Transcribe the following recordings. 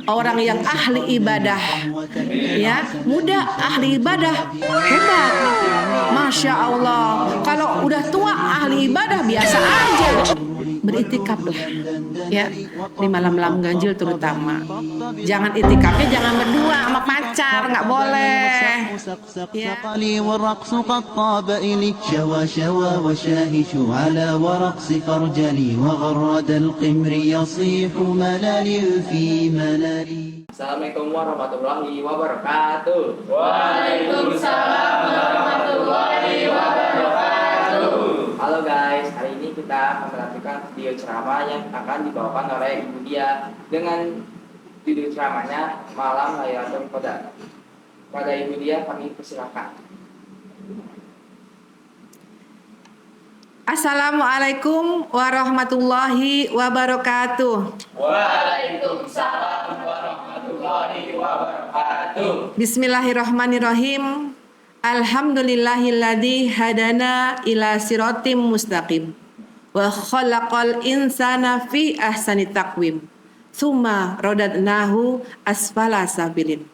orang yang ahli ibadah, ya, muda ahli ibadah, hebat, masya Allah. Kalau udah tua ahli ibadah biasa aja, beritikaflah, ya, di malam-malam ganjil terutama. Jangan itikafnya jangan berdua sama pacar, nggak boleh. Ya. والرقص قد طاب إلي شوى شوى وشاهش على ورقص فرجلي وغرد القمر يصيح ملالي في ملالي. Assalamualaikum warahmatullahi wabarakatuh. Waalaikumsalam warahmatullahi wabarakatuh. Halo guys, hari ini kita akan melakukan video ceramah yang akan dibawakan oleh Ibu Dia dengan judul ceramahnya Malam Lailatul Qadar. Pada Ibu Dia kami persilakan. Assalamualaikum warahmatullahi wabarakatuh. Waalaikumsalam warahmatullahi wabarakatuh. Bismillahirrahmanirrahim. Alhamdulillahilladzi hadana ila siratim mustaqim wa khalaqal insana fi ahsani taqwim tsumma radadnahu asfala sabilin.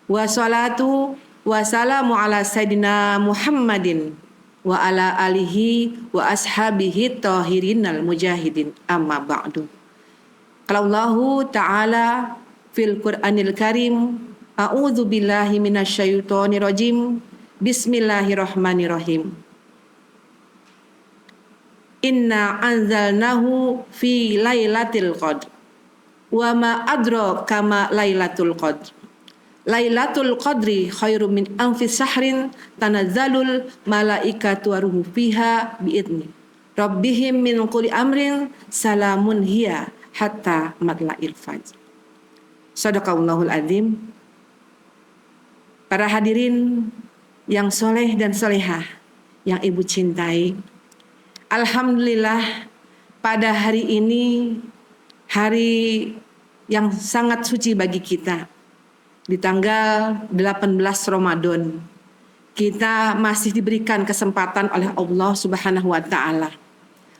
Wassalatu wassalamu ala sayyidina Muhammadin wa ala alihi wa ashabihi tahirinal mujahidin amma ba'du. Qala Allahu ta'ala fil Qur'anil Karim, a'udzu billahi minasyaitonir rajim. Bismillahirrahmanirrahim. Inna anzalnahu fi lailatul qadr. Wa ma adraka ma lailatul qadr. Lailatul Qadri khairum min alfi syahrin tanazzalul malaikatu waruhu fiha biidni rabbihim min kulli amrin salamun hiya hatta matla'il fajr. Shadaqallahul azim. Para hadirin yang soleh dan solehah yang ibu cintai, alhamdulillah pada hari ini, hari yang sangat suci bagi kita. Di tanggal 18 Ramadan, kita masih diberikan kesempatan oleh Allah Subhanahu wa Ta'ala.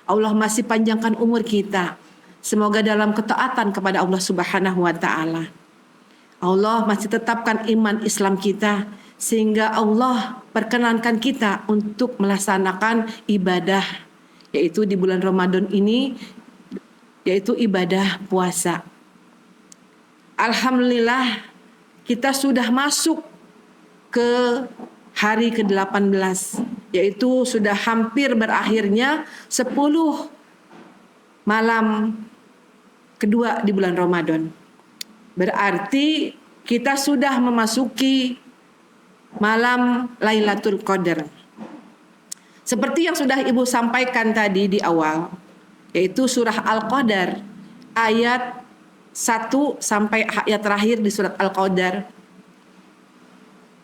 Allah masih panjangkan umur kita. Semoga dalam ketaatan kepada Allah Subhanahu wa Ta'ala. Allah masih tetapkan iman Islam kita, sehingga Allah perkenankan kita untuk melaksanakan ibadah, yaitu di bulan Ramadan ini, yaitu ibadah puasa. Alhamdulillah, kita sudah masuk ke hari ke-18, yaitu sudah hampir berakhirnya 10 malam kedua di bulan Ramadan. Berarti kita sudah memasuki malam Lailatul Qadar. Seperti yang sudah Ibu sampaikan tadi di awal, yaitu surah Al-Qadar ayat 1 sampai ayat terakhir di surat Al-Qadar,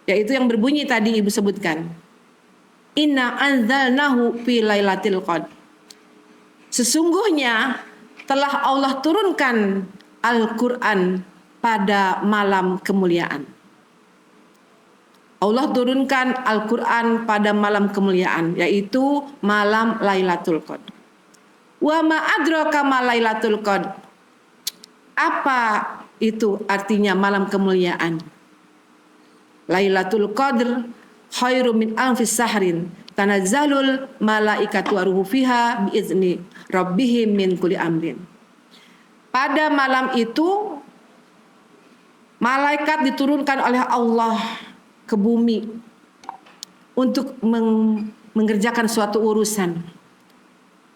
yaitu yang berbunyi tadi Ibu sebutkan. Inna anzalnahu fi lailatul qadr. Sesungguhnya telah Allah turunkan Al-Quran pada malam kemuliaan. Allah turunkan Al-Quran pada malam kemuliaan, yaitu malam Lailatul Qadar. Wa ma adraka ma Lailatul Qadar. Apa itu artinya malam kemuliaan? Lailatul Qadr khairum min alfi syahrin tanazzalul malaikatu waruhu fiha biizni rabbihim min kulli amrin. Pada malam itu malaikat diturunkan oleh Allah ke bumi untuk mengerjakan suatu urusan,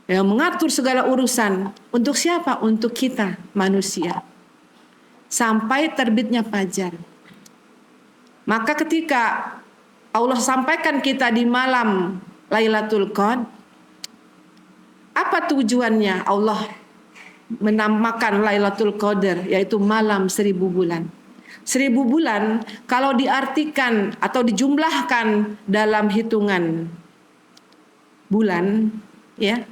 yang mengatur segala urusan. Untuk siapa? Untuk kita manusia, sampai terbitnya fajar. Maka ketika Allah sampaikan kita di malam Lailatul Qadar, apa tujuannya Allah menamakan Lailatul Qadar, yaitu malam 1000 bulan. 1000 bulan kalau diartikan atau dijumlahkan dalam hitungan bulan, ya,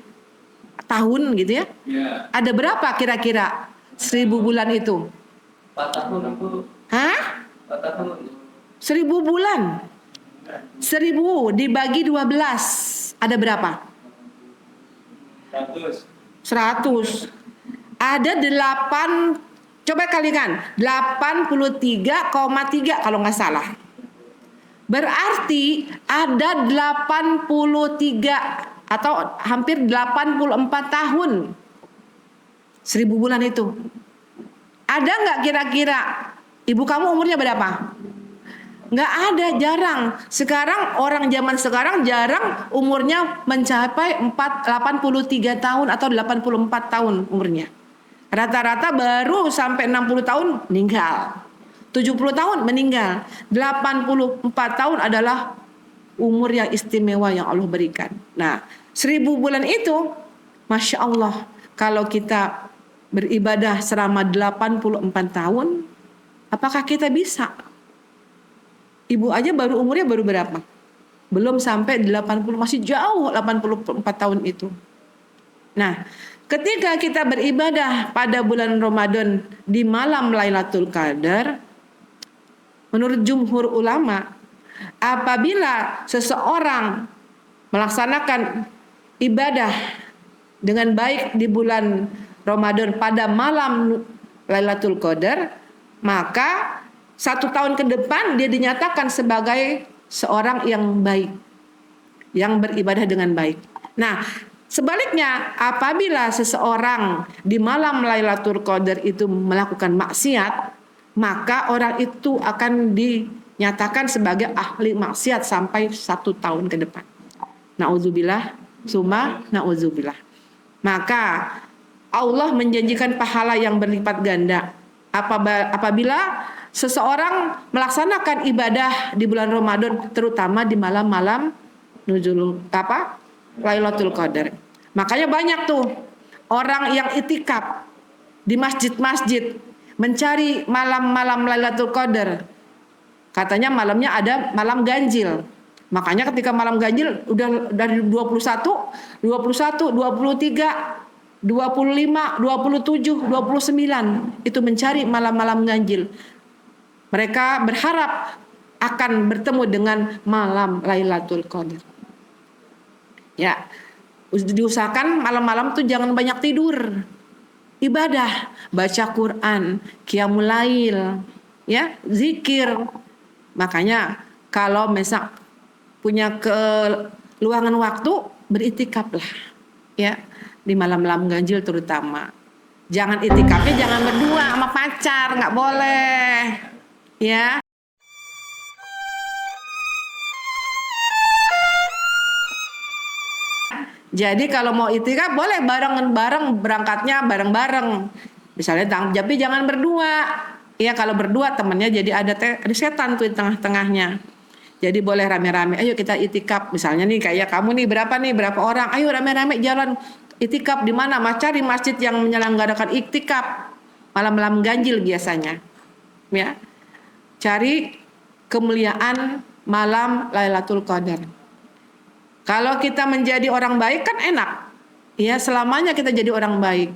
tahun gitu ya. Ada berapa kira-kira 1000 bulan itu? 4 tahun Bu. Hah? 4 tahun. 1000 bulan. 1000 dibagi 12 ada berapa? 100. 100. Ada 8 Coba kalikan 83,3 kalau nggak salah. Berarti ada 83 atau hampir 84 tahun 1000 bulan itu. Ada nggak kira-kira ibu kamu umurnya berapa? Nggak ada, jarang. Sekarang orang zaman sekarang jarang umurnya mencapai 83 tahun atau 84 tahun umurnya. Rata-rata baru sampai 60 tahun meninggal. 70 tahun meninggal. 84 tahun adalah umur yang istimewa yang Allah berikan. Nah, 1000 bulan itu, Masya Allah, kalau kita beribadah selama 84 tahun, apakah kita bisa? Ibu aja umurnya baru berapa? Belum sampai 80, masih jauh 84 tahun itu. Nah, ketika kita beribadah pada bulan Ramadan di malam Lailatul Qadar, menurut jumhur ulama, apabila seseorang melaksanakan ibadah dengan baik di bulan Ramadan pada malam Lailatul Qadar, maka 1 tahun ke depan dia dinyatakan sebagai seorang yang baik, yang beribadah dengan baik. Nah, sebaliknya apabila seseorang di malam Lailatul Qadar itu melakukan maksiat, maka orang itu akan dinyatakan sebagai ahli maksiat sampai 1 tahun ke depan. Na'udzubillah, summa na'udzubillah. Maka Allah menjanjikan pahala yang berlipat ganda apabila seseorang melaksanakan ibadah di bulan Ramadan, terutama di malam-malam Lailatul Qadar. Makanya banyak tuh orang yang itikaf di masjid-masjid mencari malam-malam Lailatul Qadar. Katanya malamnya ada malam ganjil. Makanya ketika malam ganjil udah dari 21, 23, 25, 27, 29 itu mencari malam-malam ganjil. Mereka berharap akan bertemu dengan malam Lailatul Qadar. Ya, diusahakan malam-malam tuh jangan banyak tidur. Ibadah, baca Quran, qiyamul lail, ya, zikir. Makanya kalau misal punya keluangan waktu, beritikaflah, ya, di malam-malam ganjil terutama. Jangan itikafnya jangan berdua sama pacar, nggak boleh, ya. Jadi kalau mau itikaf boleh bareng-bareng, berangkatnya bareng-bareng. Misalnya tapi jangan berdua. Ya kalau berdua temannya jadi ada setan tuh di tengah-tengahnya. Jadi boleh rame-rame. Ayo kita itikaf. Misalnya nih kayak kamu nih berapa orang. Ayo rame-rame jalan itikaf di mana? Cari masjid yang menyelenggarakan itikaf. Malam-malam ganjil biasanya. Ya. Cari kemuliaan malam Lailatul Qadar. Kalau kita menjadi orang baik kan enak. Ya, selamanya kita jadi orang baik.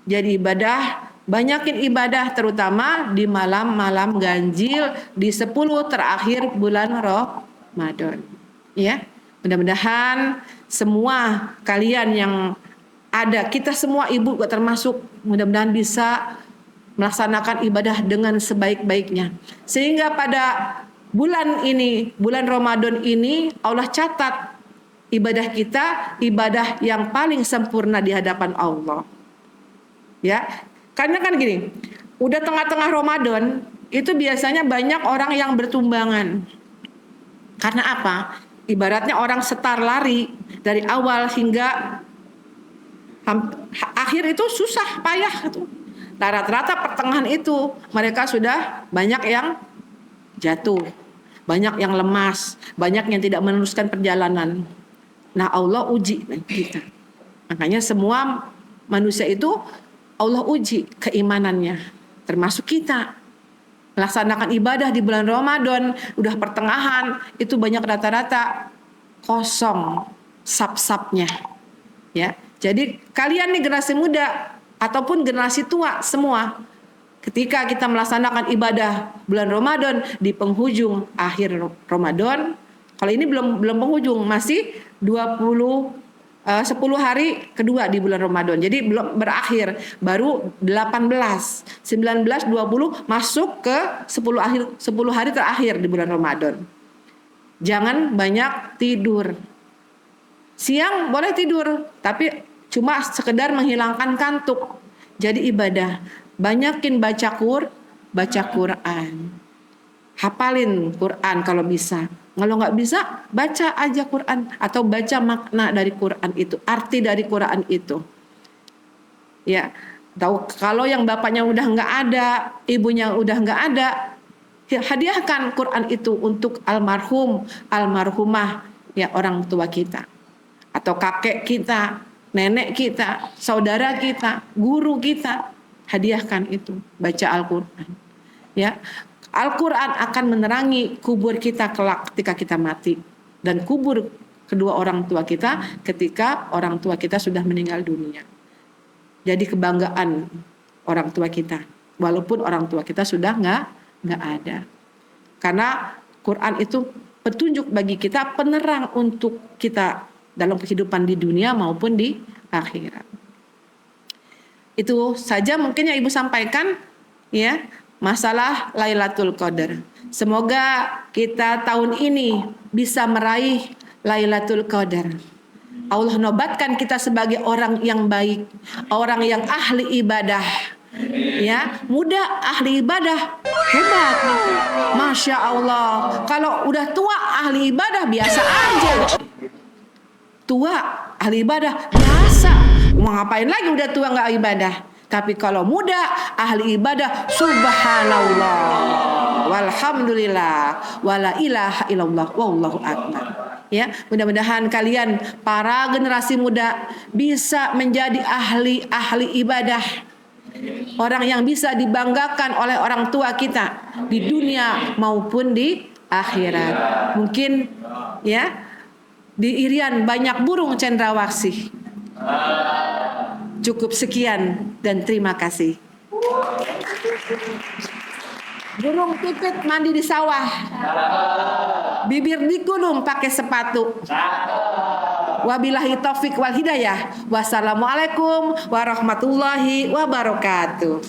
Jadi ibadah, banyakin ibadah terutama di malam-malam ganjil di 10 terakhir bulan Ramadan. Ya. Mudah-mudahan semua kalian yang ada, kita semua ibu termasuk, mudah-mudahan bisa melaksanakan ibadah dengan sebaik-baiknya. Sehingga pada bulan ini, bulan Ramadan ini Allah catat ibadah kita, ibadah yang paling sempurna di hadapan Allah. Ya, karena kan gini, udah tengah-tengah Ramadan, itu biasanya banyak orang yang bertumbangan. Karena apa? Ibaratnya orang setar lari dari awal hingga akhir itu susah, payah. Nah, rata-rata pertengahan itu mereka sudah banyak yang jatuh, banyak yang lemas, banyak yang tidak meneruskan perjalanan. Nah, Allah uji kita. Makanya semua manusia itu Allah uji keimanannya, termasuk kita. Melaksanakan ibadah di bulan Ramadan, udah pertengahan, itu banyak rata-rata kosong sap-sapnya. Ya. Jadi kalian nih generasi muda ataupun generasi tua semua, ketika kita melaksanakan ibadah bulan Ramadan di penghujung akhir Ramadan, kalau ini belum penghujung, masih 20 10 hari kedua di bulan Ramadan. Jadi belum berakhir, baru 18, 19, 20 masuk ke 10 hari terakhir di bulan Ramadan. Jangan banyak tidur. Siang boleh tidur, tapi cuma sekedar menghilangkan kantuk. Jadi ibadah. Banyakin baca Quran. Hafalin Quran kalau bisa. Kalau nggak bisa, baca aja Quran atau baca makna dari Quran itu, arti dari Quran itu. Ya, tahu kalau yang bapaknya udah nggak ada, ibunya udah nggak ada, hadiahkan Quran itu untuk almarhum, almarhumah, ya orang tua kita, atau kakek kita, nenek kita, saudara kita, guru kita, hadiahkan itu, baca Al-Quran. Ya. Al-Quran akan menerangi kubur kita kelak ketika kita mati. Dan kubur kedua orang tua kita ketika orang tua kita sudah meninggal dunia. Jadi kebanggaan orang tua kita. Walaupun orang tua kita sudah nggak ada. Karena Quran itu petunjuk bagi kita, penerang untuk kita dalam kehidupan di dunia maupun di akhirat. Itu saja mungkin yang Ibu sampaikan, ya. Masalah Lailatul Qadar. Semoga kita tahun ini bisa meraih Lailatul Qadar. Allah nobatkan kita sebagai orang yang baik, orang yang ahli ibadah. Ya, muda ahli ibadah, hebat. Masya Allah. Kalau udah tua ahli ibadah biasa aja. Tua ahli ibadah biasa. Mau ngapain lagi udah tua nggak ibadah? Tapi kalau muda ahli ibadah, subhanallah, walhamdulillah, wala ilaha illallah, wallahu akbar. Ya, mudah-mudahan kalian para generasi muda bisa menjadi ahli ibadah. Orang yang bisa dibanggakan oleh orang tua kita di dunia maupun di akhirat. Mungkin ya di Irian banyak burung cendrawasih. Cukup sekian dan terima kasih. Burung pipit mandi di sawah. Bibir di gunung pakai sepatu. Wabillahi taufik wal hidayah. Wassalamualaikum warahmatullahi wabarakatuh.